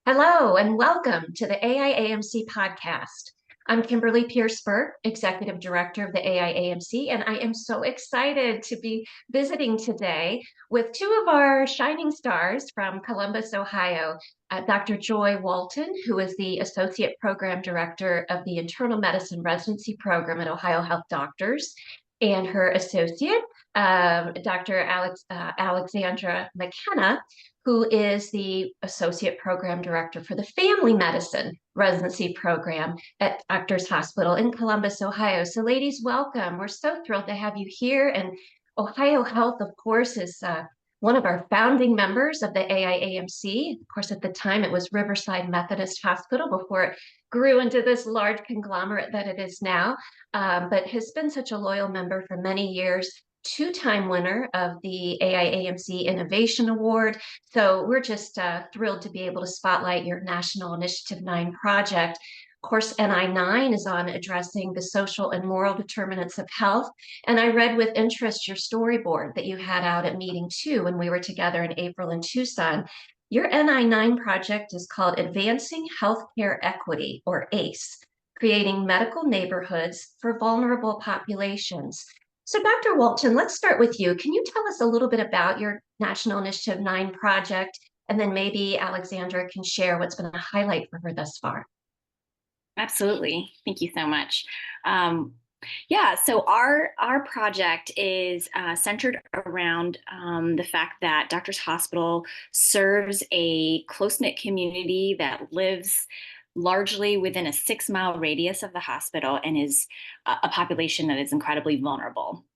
Hello and welcome to the AIAMC podcast. I'm Kimberly Burke, Executive Director of the AIAMC, and I am so excited to be visiting today with two of our shining stars from Columbus, Ohio, Dr. Joy Walton, who is the Associate Program Director of the Internal Medicine Residency Program at Ohio Health Doctors, and her associate, Dr. Alexandra McKenna, who is the Associate Program Director for the Family Medicine Residency Program at Doctors Hospital in Columbus, Ohio. So ladies, welcome. We're so thrilled to have you here. And Ohio Health, of course, is one of our founding members of the AIAMC. Of course, at the time, it was Riverside Methodist Hospital before it grew into this large conglomerate that it is now, but has been such a loyal member for many years, two-time winner of the AIAMC Innovation Award. So we're just thrilled to be able to spotlight your National Initiative 9 project. Of course, NI9 is on addressing the social and moral determinants of health. And I read with interest your storyboard that you had out at meeting 2 when we were together in April in Tucson. Your NI9 project is called Advancing Healthcare Equity, or ACE, Creating Medical Neighborhoods for Vulnerable Populations. So Dr. Walton, let's start with you. Can you tell us a little bit about your National Initiative 9 project? And then maybe Alexandra can share what's been a highlight for her thus far. Absolutely. Thank you so much. So our project is centered around the fact that Doctors Hospital serves a close-knit community that lives largely within a 6-mile radius of the hospital and is a population that is incredibly vulnerable.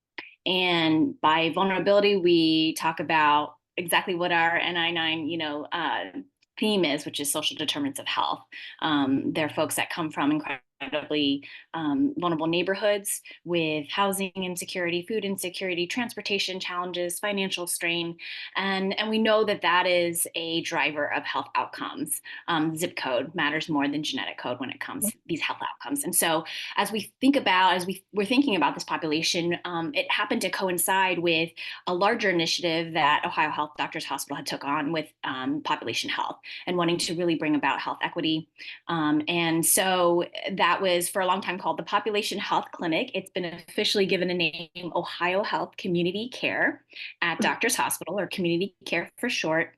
And by vulnerability, we talk about exactly what our NI9, theme is, which is social determinants of health. There are folks that come from incredibly vulnerable neighborhoods with housing insecurity, food insecurity, transportation challenges, financial strain, and we know that that is a driver of health outcomes. Zip code matters more than genetic code when it comes to these health outcomes. And so, as we were thinking about this population, it happened to coincide with a larger initiative that Ohio Health Doctors Hospital had took on with population health and wanting to really bring about health equity. And so that was for a long time called the Population Health Clinic. It's been officially given a name, Ohio Health Community Care at Doctors Hospital, or Community Care for short.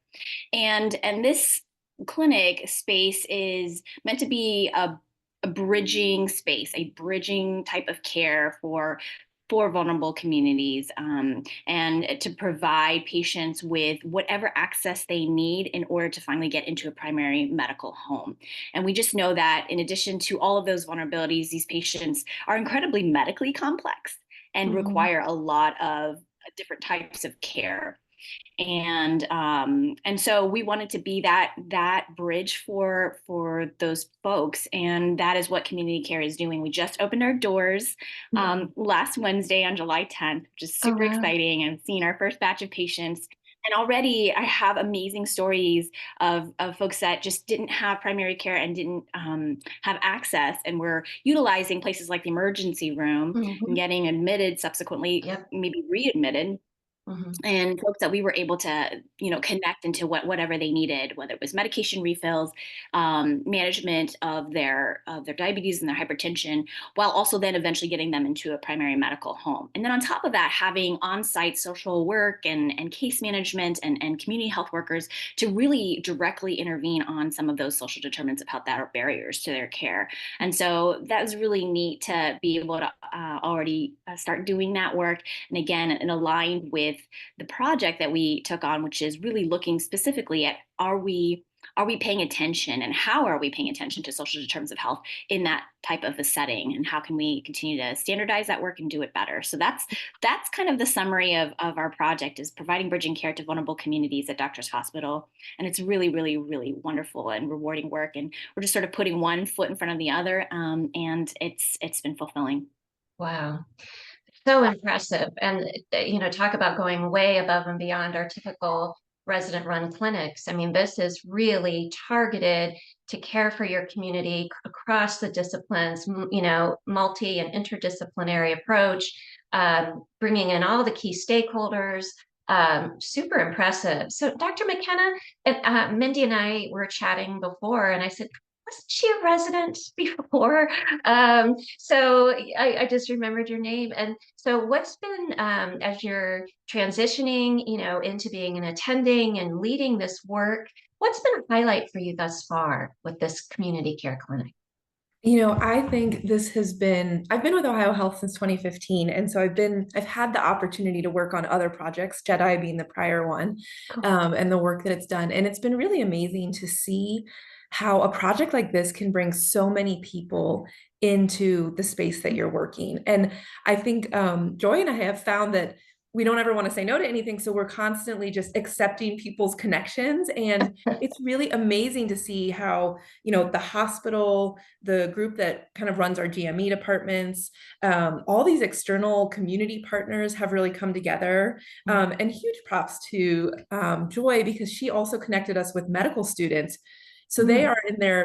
And this clinic space is meant to be a bridging space, a bridging type of care for vulnerable communities, and to provide patients with whatever access they need in order to finally get into a primary medical home. And we just know that in addition to all of those vulnerabilities, these patients are incredibly medically complex and require a lot of different types of care. And so we wanted to be that bridge for those folks, and that is what community care is doing. We just opened our doors last Wednesday on July 10th, which is super exciting, and seeing our first batch of patients. And already I have amazing stories of folks that just didn't have primary care and didn't have access, and were utilizing places like the emergency room and getting admitted, subsequently maybe readmitted. And folks that we were able to, connect into whatever they needed, whether it was medication refills, management of their diabetes and their hypertension, while also then eventually getting them into a primary medical home. And then on top of that, having on-site social work and case management and community health workers to really directly intervene on some of those social determinants of health that are barriers to their care. And so that was really neat to be able to already start doing that work. And again, and aligned with the project that we took on, which is really looking specifically at are we paying attention, and how are we paying attention to social determinants of health in that type of a setting, and how can we continue to standardize that work and do it better. So that's kind of the summary of our project, is providing bridging care to vulnerable communities at Doctors Hospital. And it's really, really, really wonderful and rewarding work. And we're just sort of putting one foot in front of the other. And it's been fulfilling. Wow. So impressive. And, talk about going way above and beyond our typical resident-run clinics. I mean, this is really targeted to care for your community across the disciplines, multi and interdisciplinary approach, bringing in all the key stakeholders, Super impressive. So, Dr. McKenna, and, Mindy and I were chatting before, and I said, wasn't she a resident before? So I just remembered your name. And so what's been, as you're transitioning, into being an attending and leading this work, what's been a highlight for you thus far with this community care clinic? I think I've been with Ohio Health since 2015. And so I've had the opportunity to work on other projects, Jedi being the prior one, Cool. and the work that it's done. And it's been really amazing to see how a project like this can bring so many people into the space that you're working. And I think Joy and I have found that we don't ever want to say no to anything. So we're constantly just accepting people's connections. And it's really amazing to see how, the hospital, the group that kind of runs our GME departments, all these external community partners have really come together. And huge props to Joy, because she also connected us with medical students. So Mm.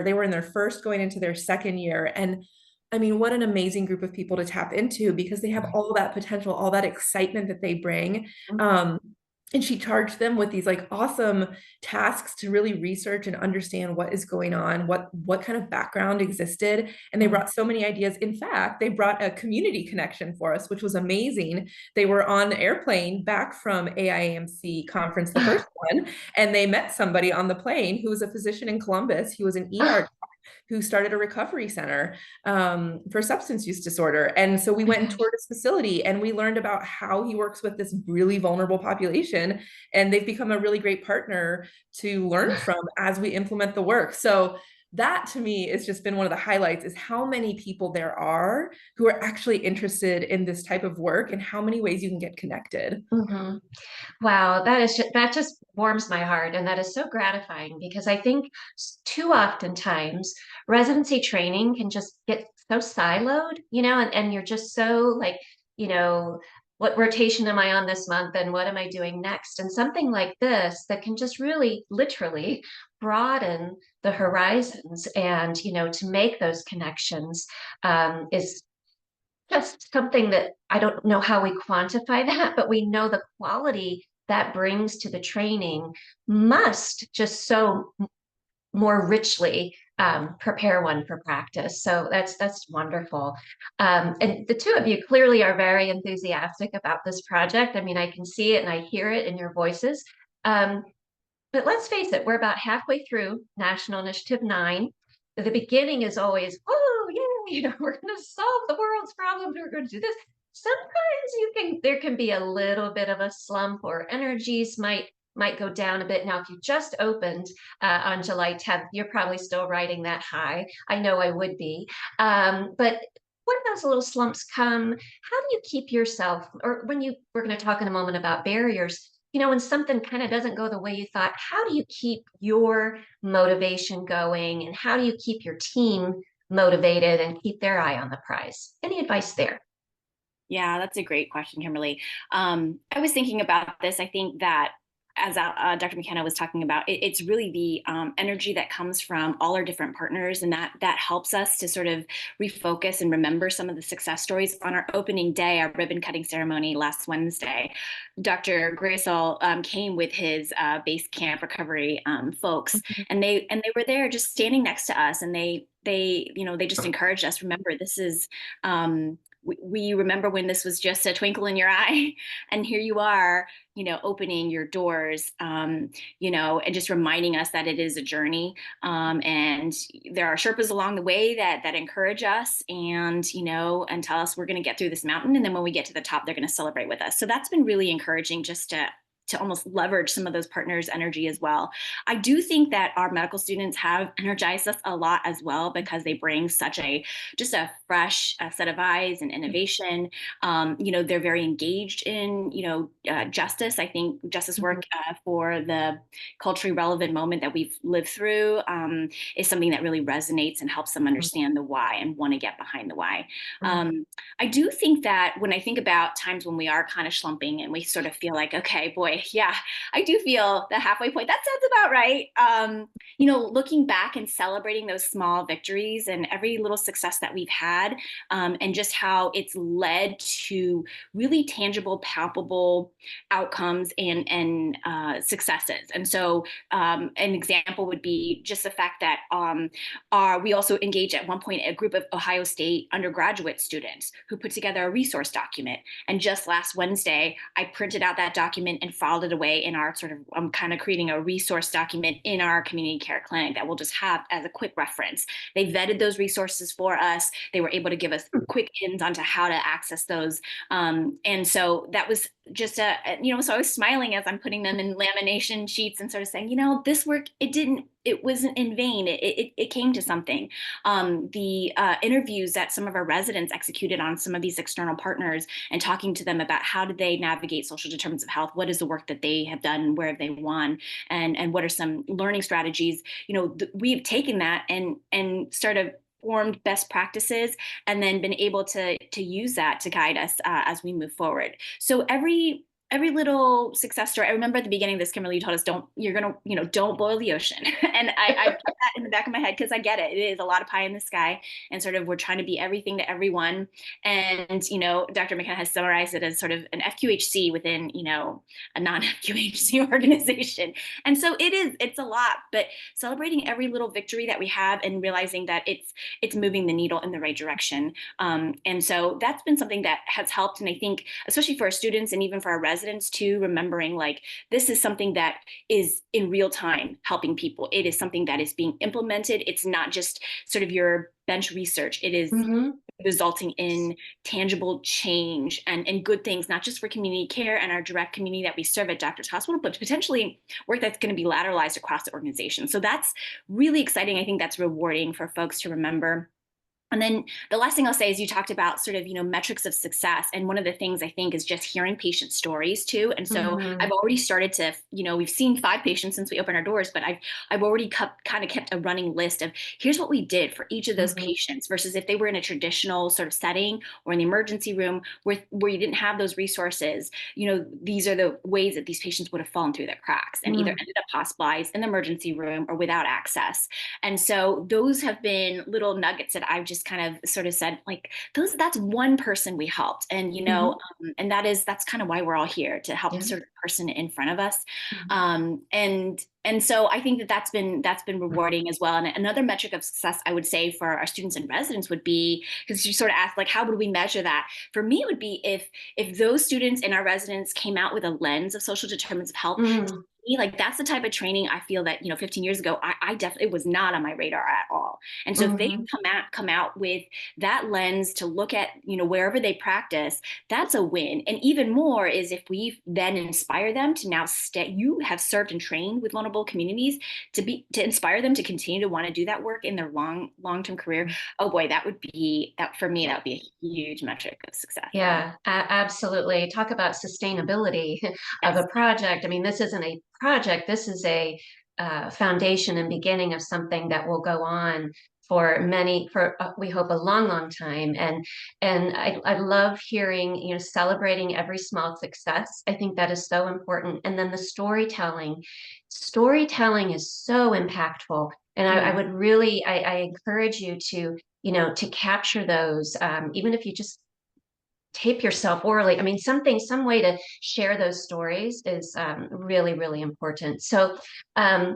they were in their first, going into their second year. And I mean, what an amazing group of people to tap into, because they have all that potential, all that excitement that they bring. And she charged them with these like awesome tasks to really research and understand what is going on, what kind of background existed. And they brought so many ideas. In fact, they brought a community connection for us, which was amazing. They were on the airplane back from AIAMC conference, the first one, and they met somebody on the plane who was a physician in Columbus. He was an ER who started a recovery center for substance use disorder. And so we went and toured his facility, and we learned about how he works with this really vulnerable population. And they've become a really great partner to learn from as we implement the work. So that to me has just been one of the highlights, is how many people there are who are actually interested in this type of work, and how many ways you can get connected. Mhm. Wow, that just warms my heart, and that is so gratifying, because I think too often times residency training can just get so siloed, and you're just so like, you know, what rotation am I on this month, and what am I doing next? And something like this that can just really literally broaden the horizons, and to make those connections, is just something that I don't know how we quantify that, but we know the quality that brings to the training must just so more richly prepare one for practice. So that's wonderful. And the two of you clearly are very enthusiastic about this project. I mean, I can see it and I hear it in your voices. Um, but let's face it, we're about halfway through National Initiative 9. The beginning is always, oh, yeah, we're going to solve the world's problems. We're going to do this. Sometimes there can be a little bit of a slump, or energies might go down a bit. Now, if you just opened on July 10th, you're probably still riding that high. I know I would be. But when those little slumps come, how do you keep yourself, or we're going to talk in a moment about barriers, when something kind of doesn't go the way you thought, how do you keep your motivation going, and how do you keep your team motivated and keep their eye on the prize? Any advice there? Yeah, that's a great question, Kimberly. I was thinking about this. I think that, as Dr. McKenna was talking about, it's really the energy that comes from all our different partners, and that helps us to sort of refocus and remember some of the success stories. On our opening day, our ribbon cutting ceremony last Wednesday, Dr. Graysall came with his base camp recovery folks, and they were there just standing next to us, and they just encouraged us. Remember, this is we remember when this was just a twinkle in your eye, and here you are, opening your doors, and just reminding us that it is a journey. And there are Sherpas along the way that encourage us, and tell us we're going to get through this mountain. And then when we get to the top, they're going to celebrate with us. So that's been really encouraging, just to almost leverage some of those partners' energy as well. I do think that our medical students have energized us a lot as well, because they bring just a fresh set of eyes and innovation. They're very engaged in, justice. I think justice work for the culturally relevant moment that we've lived through is something that really resonates and helps them understand the why and want to get behind the why. I do think that when I think about times when we are kind of slumping and we sort of feel like, okay, boy, boy, yeah, I do feel the halfway point. That sounds about right. Looking back and celebrating those small victories and every little success that we've had, and just how it's led to really tangible, palpable outcomes and successes. And so, an example would be just the fact that we also engaged at one point a group of Ohio State undergraduate students who put together a resource document. And just last Wednesday, I printed out that document and filed it away in our I'm kind of creating a resource document in our community care clinic that we'll just have as a quick reference. They vetted those resources for us. They were able to give us quick ins onto how to access those. And so that was just so I was smiling as I'm putting them in lamination sheets and sort of saying, this work, it wasn't in vain. It came to something. The interviews that some of our residents executed on some of these external partners and talking to them about how do they navigate social determinants of health, what is the work that they have done, where have they won, and what are some learning strategies. We've taken that and started formed best practices and then been able to use that to guide us as we move forward. So every little success story. I remember at the beginning of this, Kimberly, you told us don't boil the ocean. And I put that in the back of my head because I get it. It is a lot of pie in the sky and sort of we're trying to be everything to everyone. And, Dr. McKenna has summarized it as sort of an FQHC within, a non-FQHC organization. And so it's a lot, but celebrating every little victory that we have and realizing that it's moving the needle in the right direction. And so that's been something that has helped. And I think, especially for our students and even for our residents too, remembering like this is something that is in real time helping people. It is something that is being implemented. It's not just sort of your bench research. It is resulting in tangible change and good things, not just for community care and our direct community that we serve at Doctors Hospital, but potentially work that's going to be lateralized across the organization. So that's really exciting. I think that's rewarding for folks to remember. And then the last thing I'll say is you talked about sort of, metrics of success. And one of the things I think is just hearing patient stories too. And so I've already started to, we've seen 5 patients since we opened our doors, but I've already kind of kept a running list of here's what we did for each of those patients versus if they were in a traditional sort of setting or in the emergency room where you didn't have those resources, these are the ways that these patients would have fallen through the cracks and either ended up hospitalized in the emergency room or without access. And so those have been little nuggets that I've just kind of sort of said like that's one person we helped and and that's kind of why we're all here to help sort of the person in front of us. And so I think that's been rewarding as well. And another metric of success I would say for our students and residents would be, because you sort of asked like how would we measure that? For me it would be if those students and our residents came out with a lens of social determinants of health. Like that's the type of training I feel that 15 years ago I definitely was not on my radar at all. And so if they come out with that lens to look at wherever they practice, that's a win. And even more is if we then inspire them to now you have served and trained with vulnerable communities to inspire them to continue to want to do that work in their long-term career. Oh boy, that would be for me, that would be a huge metric of success. Yeah, absolutely. Talk about sustainability of a project. I mean, this isn't a project. This is a foundation and beginning of something that will go on for we hope a long time. And I love hearing, celebrating every small success. I think that is so important. And then the storytelling is so impactful. And I would really, I encourage you to, to capture those, even if you just tape yourself orally. I mean, some way to share those stories is really, really important. So I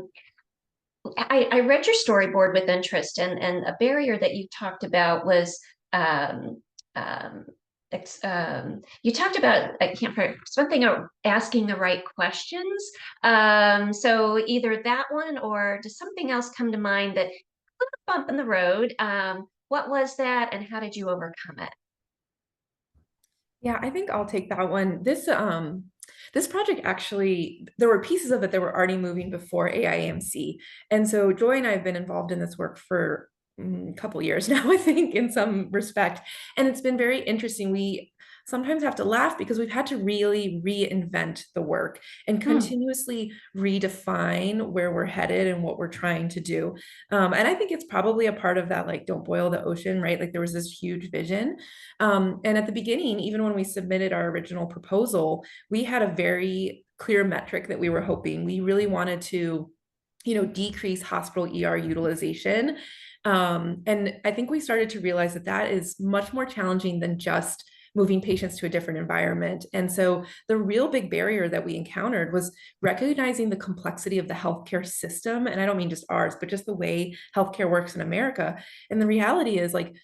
read your storyboard with interest, and a barrier that you talked about was you talked about, I can't remember, something asking the right questions. So either that one or does something else come to mind that bump in the road? What was that and how did you overcome it? Yeah, I think I'll take that one. This project actually, there were pieces of it that were already moving before AIAMC. And so Joy and I have been involved in this work for a couple years now, I think, in some respect. And it's been very interesting. We sometimes have to laugh because we've had to really reinvent the work and continuously redefine where we're headed and what we're trying to do. And I think it's probably a part of that, like, don't boil the ocean, right? Like there was this huge vision. And at the beginning, even when we submitted our original proposal, we had a very clear metric that we were hoping. We really wanted to, decrease hospital ER utilization. And I think we started to realize that that is much more challenging than just moving patients to a different environment. And so the real big barrier that we encountered was recognizing the complexity of the healthcare system. And I don't mean just ours, but just the way healthcare works in America. And the reality is, like,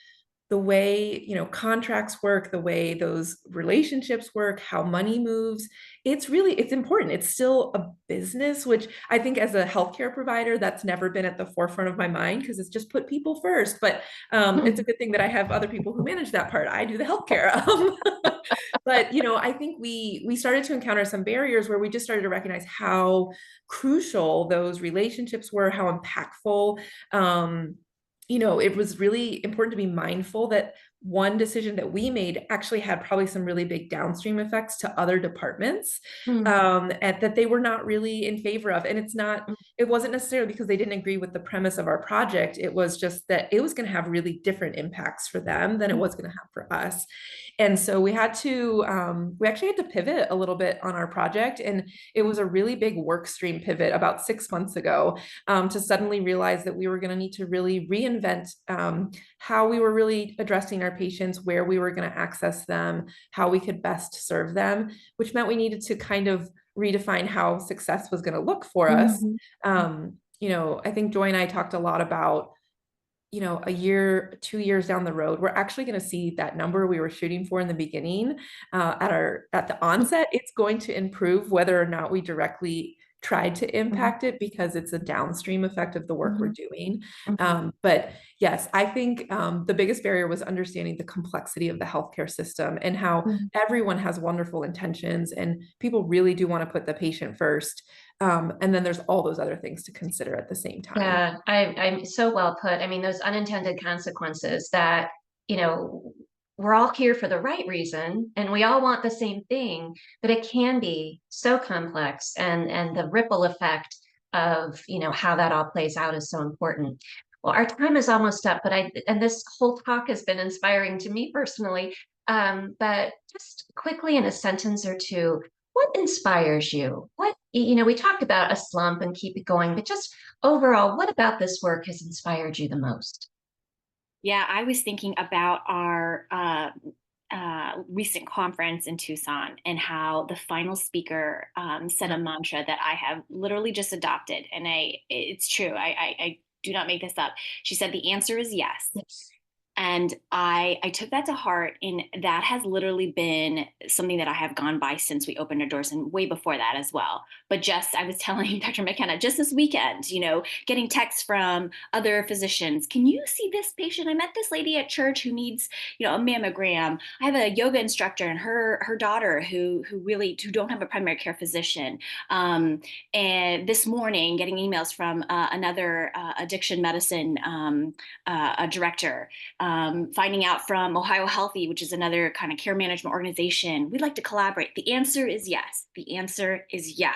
the way, contracts work, the way those relationships work, how money moves, it's important. It's still a business, which I think as a healthcare provider, that's never been at the forefront of my mind, because it's just put people first. But it's a good thing that I have other people who manage that part. I do the healthcare. But I think we started to encounter some barriers where we just started to recognize how crucial those relationships were, how impactful. It was really important to be mindful that one decision that we made actually had probably some really big downstream effects to other departments, and that they were not really in favor of. And it wasn't necessarily because they didn't agree with the premise of our project. It was just that it was going to have really different impacts for them than it was going to have for us. And so we actually had to pivot a little bit on our project. And it was a really big work stream pivot about 6 months ago, to suddenly realize that we were going to need to really reinvent how we were really addressing our patients, where we were going to access them, how we could best serve them, which meant we needed to kind of redefine how success was going to look for us. I think Joy and I talked a lot about, a year, 2 years down the road, we're actually going to see that number we were shooting for in the beginning, at the onset. It's going to improve whether or not we directly tried to impact it, because it's a downstream effect of the work we're doing. But yes, I think the biggest barrier was understanding the complexity of the healthcare system and how everyone has wonderful intentions and people really do want to put the patient first. And then there's all those other things to consider at the same time. Yeah, I'm so well put. I mean, those unintended consequences that, we're all here for the right reason and we all want the same thing, but it can be so complex, and the ripple effect of, how that all plays out is so important. Well, our time is almost up, but and this whole talk has been inspiring to me personally. But just quickly in a sentence or two, what inspires you? We talked about a slump and keep it going, but just overall, what about this work has inspired you the most? Yeah, I was thinking about our recent conference in Tucson, and how the final speaker said a mantra that I have literally just adopted. And it's true. I do not make this up. She said, the answer is yes. Yes. And I took that to heart, and that has literally been something that I have gone by since we opened our doors, and way before that as well. But I was telling Dr. McKenna just this weekend, getting texts from other physicians. Can you see this patient? I met this lady at church who needs, a mammogram. I have a yoga instructor and her daughter who don't have a primary care physician. And this morning, getting emails from another addiction medicine director. Finding out from Ohio Healthy, which is another kind of care management organization, we'd like to collaborate. The answer is yes. The answer is yes.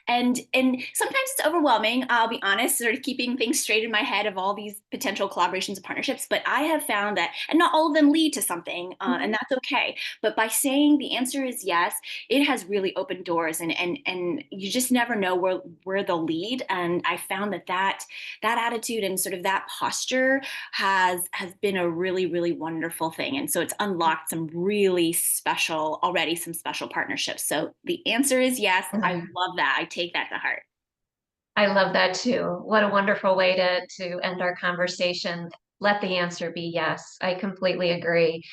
And sometimes it's overwhelming, I'll be honest, sort of keeping things straight in my head of all these potential collaborations and partnerships. But I have found that, and not all of them lead to something, and that's okay. But by saying the answer is yes, it has really opened doors, and you just never know where they'll lead. And I found that attitude and sort of that posture has been a really, really wonderful thing. And so it's unlocked some special partnerships. So the answer is yes. I love that. I take that to heart. I love that too. What a wonderful way to end our conversation. Let the answer be yes. I completely agree.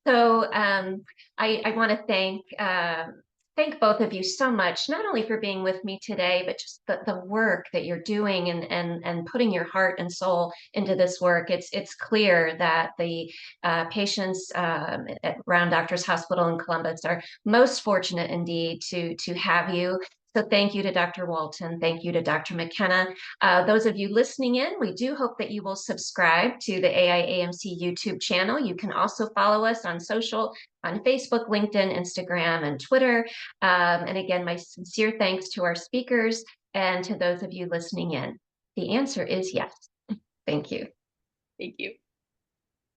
So I want to thank both of you so much, not only for being with me today, but just the work that you're doing, and putting your heart and soul into this work. It's clear that the patients around Doctors Hospital in Columbus are most fortunate indeed to have you. So thank you to Dr. Walton. Thank you to Dr. McKenna. Those of you listening in, we do hope that you will subscribe to the AIAMC YouTube channel. You can also follow us on social, on Facebook, LinkedIn, Instagram, and Twitter. And again, my sincere thanks to our speakers and to those of you listening in. The answer is yes. Thank you. Thank you.